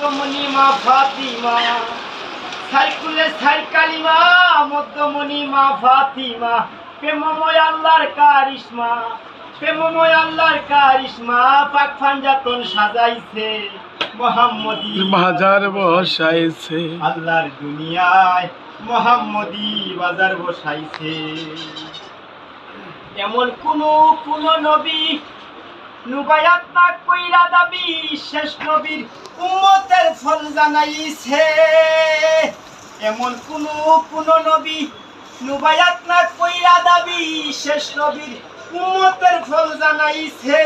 মধ্যমণি মা ফাতিমা, সাইকুলে সাইকালিমা, মধ্যমণি মা ফাতিমা, প্রেমময় আল্লাহর কারিশমা, প্রেমময় আল্লাহর কারিশমা, পাক ফাঞ্জাতন সাজাইছে মোহাম্মদী বাজার বসাইছে, আল্লাহর দুনিয়ায় মোহাম্মদী বাজার বসাইছে। এমন কোন নবী নুবায়াত না কইরা দাবি, শেষ নবীর উম্মতের ফল জানাইছে। এমন কোন নবী নুবায়াত না কইরা দাবি, শেষ নবীর উম্মতের ফল জানাইছে।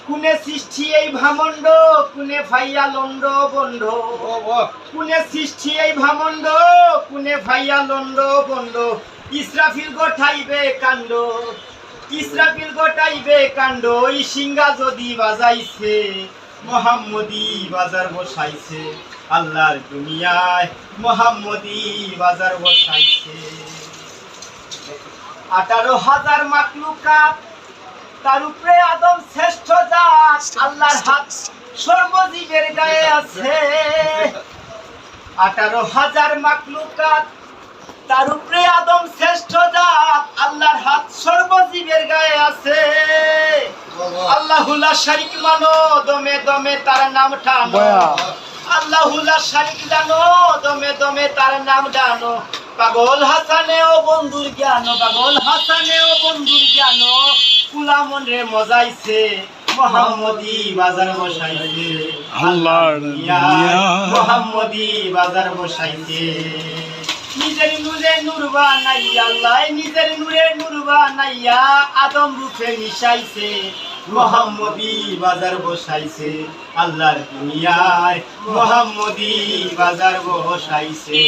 কোনে সৃষ্টি এই ভামণ্ড, কোনে ভাইয়া লন্ড বন্ড, কোনে সৃষ্টি এই ভামণ্ড, কোনে ভাইয়া লন্ড বন্ড। ইসরাফিল গোঠাইবে কাণ্ড, ইসরাফিল গোটাইবে কাণ্ড, ওই সিংহা যদি বাজাইছে মোহাম্মদী বাজার বসাইছে। আল্লাহর দুনিয়ায় মোহাম্মদী বাজার বসাইছে। 18,000 মাখলুকাত, তার উপরে আদম শ্রেষ্ঠ জাত, আল্লাহর হাত সর্বজীবের গায়ে আছে। 18,000 মাখলুকাত, তার উপরে আদম শ্রেষ্ঠ জাত, আল্লাহর হাত সর্বজীবের গায়ে আছে। আল্লাহুল শারিক মানো, দমে দমে তার নাম টানো, আল্লাহুল শারিক জানো, দমে দমে তার নাম জানো। পাগল হাসানে ও বন্ধুর জ্ঞান, পাগল হাসানে ও বন্ধুর জ্ঞান, কুলামন রে মজাইছে মোহাম্মদী বাজার বসাইছে। আল্লাহর দুনিয়ায় মোহাম্মদী বাজার বসাইছে। নিজের নূরে নূর বানাইয়া, আল্লাহ নিজের নূরে নূর বানাইয়া আদম রূপে মিশাইছে মোহাম্মদী বাজার বসাইছে। আল্লাহর দুনিয়ায় মোহাম্মদী বাজার বসাইছে।